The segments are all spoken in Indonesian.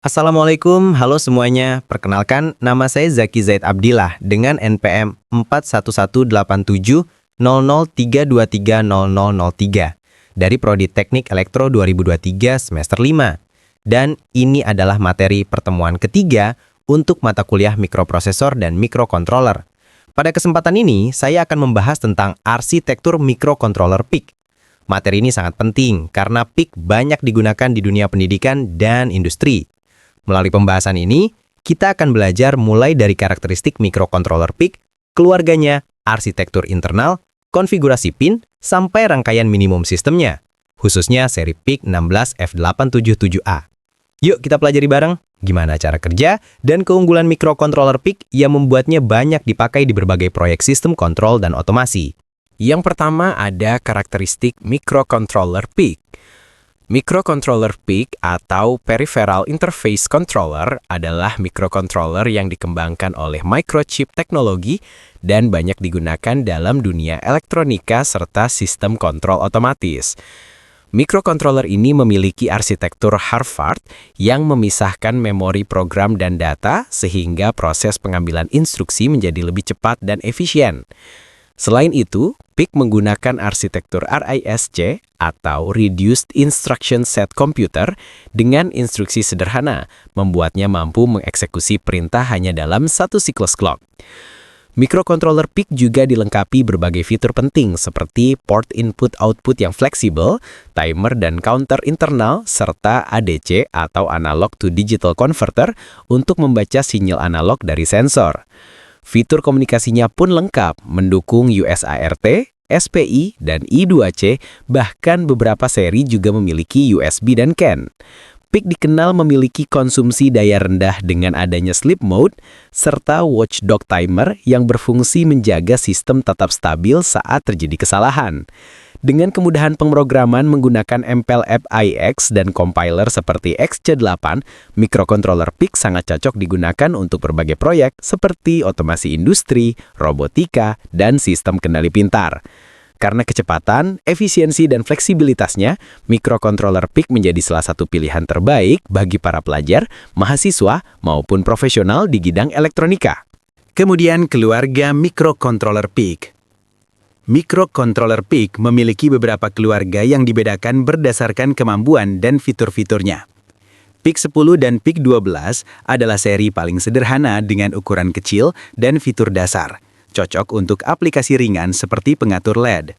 Assalamualaikum, halo semuanya. Perkenalkan, nama saya Zaki Zaid Abdillah dengan NPM 41187003230003 dari Prodi Teknik Elektro 2023 semester 5. Dan ini adalah materi pertemuan ketiga untuk mata kuliah mikroprosesor dan mikrokontroler. Pada kesempatan ini, saya akan membahas tentang arsitektur mikrokontroler PIC. Materi ini sangat penting karena PIC banyak digunakan di dunia pendidikan dan industri. Melalui pembahasan ini, kita akan belajar mulai dari karakteristik mikrokontroler PIC, keluarganya, arsitektur internal, konfigurasi pin, sampai rangkaian minimum sistemnya, khususnya seri PIC 16F877A. Yuk kita pelajari bareng gimana cara kerja dan keunggulan mikrokontroler PIC yang membuatnya banyak dipakai di berbagai proyek sistem kontrol dan otomasi. Yang pertama ada karakteristik mikrokontroler PIC. Mikrokontroler PIC atau Peripheral Interface Controller adalah mikrokontroler yang dikembangkan oleh Microchip Technology dan banyak digunakan dalam dunia elektronika serta sistem kontrol otomatis. Mikrokontroler ini memiliki arsitektur Harvard yang memisahkan memori program dan data sehingga proses pengambilan instruksi menjadi lebih cepat dan efisien. Selain itu, PIC menggunakan arsitektur RISC atau Reduced Instruction Set Computer dengan instruksi sederhana, membuatnya mampu mengeksekusi perintah hanya dalam satu siklus clock. Mikrokontroler PIC juga dilengkapi berbagai fitur penting seperti port input-output yang fleksibel, timer dan counter internal, serta ADC atau Analog to Digital Converter untuk membaca sinyal analog dari sensor. Fitur komunikasinya pun lengkap, mendukung USART, SPI, dan I2C, bahkan beberapa seri juga memiliki USB dan CAN. PIC dikenal memiliki konsumsi daya rendah dengan adanya sleep mode, serta watchdog timer yang berfungsi menjaga sistem tetap stabil saat terjadi kesalahan. Dengan kemudahan pemrograman menggunakan MPLAB iX dan compiler seperti XC8, mikrokontroler PIC sangat cocok digunakan untuk berbagai proyek seperti otomasi industri, robotika, dan sistem kendali pintar. Karena kecepatan, efisiensi, dan fleksibilitasnya, mikrokontroler PIC menjadi salah satu pilihan terbaik bagi para pelajar, mahasiswa, maupun profesional di bidang elektronika. Kemudian keluarga mikrokontroler PIC. Mikrokontroler PIC memiliki beberapa keluarga yang dibedakan berdasarkan kemampuan dan fitur-fiturnya. PIC 10 dan PIC 12 adalah seri paling sederhana dengan ukuran kecil dan fitur dasar, cocok untuk aplikasi ringan seperti pengatur LED.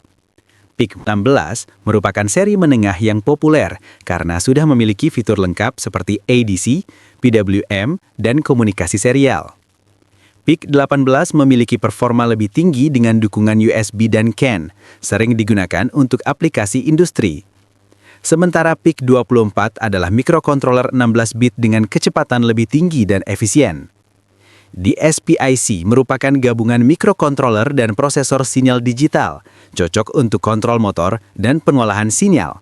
PIC 16 merupakan seri menengah yang populer karena sudah memiliki fitur lengkap seperti ADC, PWM, dan komunikasi serial. PIC 18 memiliki performa lebih tinggi dengan dukungan USB dan CAN, sering digunakan untuk aplikasi industri. Sementara PIC 24 adalah mikrokontroler 16 bit dengan kecepatan lebih tinggi dan efisien. DSPIC merupakan gabungan mikrokontroler dan prosesor sinyal digital, cocok untuk kontrol motor dan pengolahan sinyal.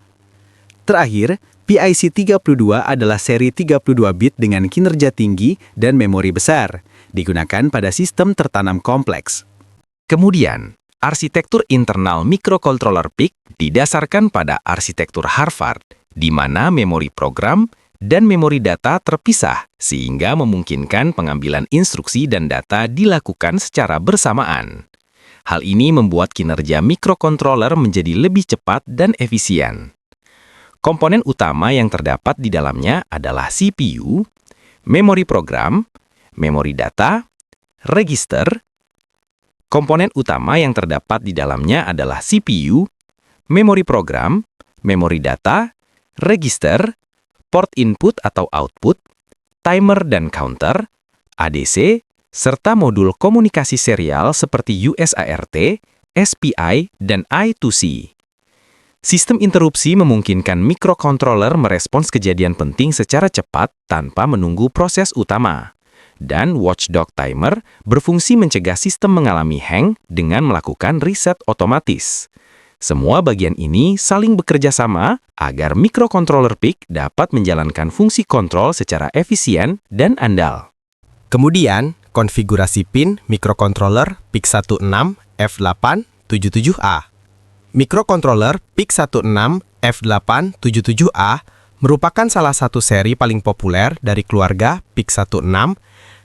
Terakhir, PIC 32 adalah seri 32 bit dengan kinerja tinggi dan memori besar, digunakan pada sistem tertanam kompleks. Kemudian, arsitektur internal mikrokontroler PIC didasarkan pada arsitektur Harvard, di mana memori program dan memori data terpisah sehingga memungkinkan pengambilan instruksi dan data dilakukan secara bersamaan. Hal ini membuat kinerja mikrokontroler menjadi lebih cepat dan efisien. Komponen utama yang terdapat di dalamnya adalah CPU, memori program, memori data, register. Komponen utama yang terdapat di dalamnya adalah CPU, memori program, memori data, register, port input atau output, timer dan counter, ADC, serta modul komunikasi serial seperti USART, SPI, dan I2C. Sistem interupsi memungkinkan mikrokontroler merespons kejadian penting secara cepat tanpa menunggu proses utama. Dan watchdog timer berfungsi mencegah sistem mengalami hang dengan melakukan reset otomatis. Semua bagian ini saling bekerja sama agar mikrokontroler PIC dapat menjalankan fungsi kontrol secara efisien dan andal. Kemudian, konfigurasi pin mikrokontroler PIC 16 F877A. Mikrokontroler PIC 16 F877A merupakan salah satu seri paling populer dari keluarga PIC16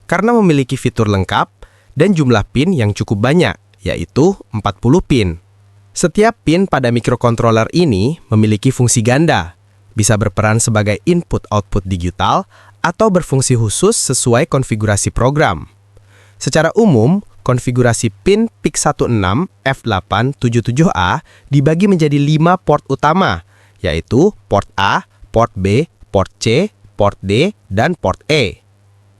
karena memiliki fitur lengkap dan jumlah pin yang cukup banyak, yaitu 40 pin. Setiap pin pada mikrokontroler ini memiliki fungsi ganda, bisa berperan sebagai input-output digital atau berfungsi khusus sesuai konfigurasi program. Secara umum, konfigurasi pin PIC16 F877A dibagi menjadi 5 port utama, yaitu port A, port B, port C, port D, dan port E.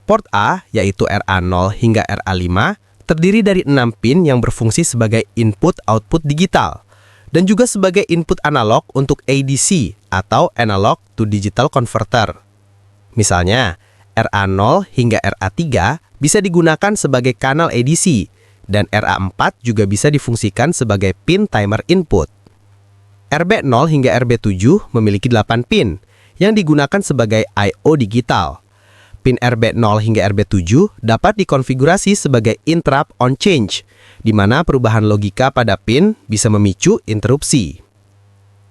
Port A, yaitu RA0 hingga RA5, terdiri dari 6 pin yang berfungsi sebagai input-output digital, dan juga sebagai input analog untuk ADC atau Analog to Digital Converter. Misalnya, RA0 hingga RA3 bisa digunakan sebagai kanal ADC, dan RA4 juga bisa difungsikan sebagai pin timer input. RB0 hingga RB7 memiliki 8 pin yang digunakan sebagai I/O digital. Pin RB0 hingga RB7 dapat dikonfigurasi sebagai interrupt on change, di mana perubahan logika pada pin bisa memicu interupsi.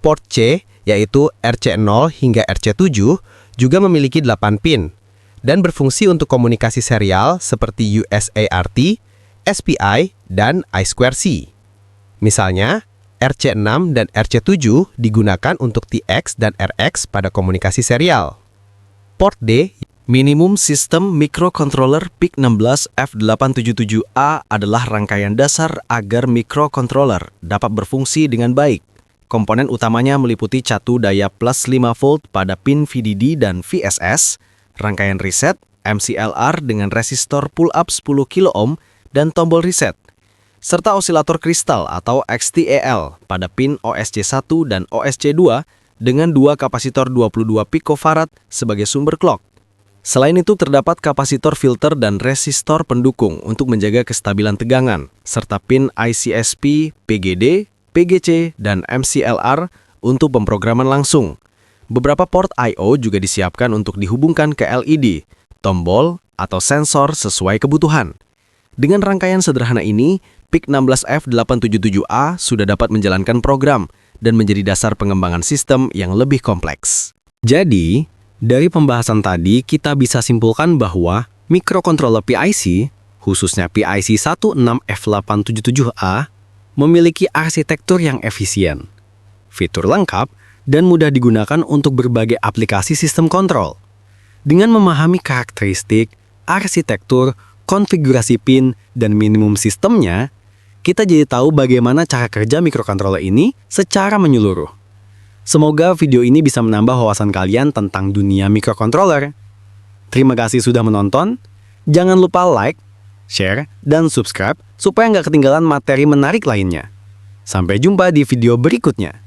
Port C, yaitu RC0 hingga RC7, juga memiliki 8 pin, dan berfungsi untuk komunikasi serial seperti USART, SPI, dan I2C. Misalnya, RC6 dan RC7 digunakan untuk TX dan RX pada komunikasi serial. Port D, Minimum System Microcontroller PIC16 F877A adalah rangkaian dasar agar microcontroller dapat berfungsi dengan baik. Komponen utamanya meliputi catu daya plus 5 volt pada pin VDD dan VSS, rangkaian reset, MCLR dengan resistor pull-up 10 kΩ dan tombol reset, serta osilator kristal atau XTAL pada pin OSC1 dan OSC2 dengan 2 kapasitor 22 picofarad sebagai sumber clock. Selain itu, terdapat kapasitor filter dan resistor pendukung untuk menjaga kestabilan tegangan, serta pin ICSP, PGD, PGC, dan MCLR untuk pemrograman langsung. Beberapa port I/O juga disiapkan untuk dihubungkan ke LED, tombol, atau sensor sesuai kebutuhan. Dengan rangkaian sederhana ini, PIC16 F877A sudah dapat menjalankan program dan menjadi dasar pengembangan sistem yang lebih kompleks. Jadi, dari pembahasan tadi, kita bisa simpulkan bahwa mikrokontroler PIC, khususnya PIC 16F877A, memiliki arsitektur yang efisien, fitur lengkap, dan mudah digunakan untuk berbagai aplikasi sistem kontrol. Dengan memahami karakteristik, arsitektur, konfigurasi pin, dan minimum sistemnya, kita jadi tahu bagaimana cara kerja mikrokontroler ini secara menyeluruh. Semoga video ini bisa menambah wawasan kalian tentang dunia mikrokontroler. Terima kasih sudah menonton. Jangan lupa like, share, dan subscribe supaya nggak ketinggalan materi menarik lainnya. Sampai jumpa di video berikutnya.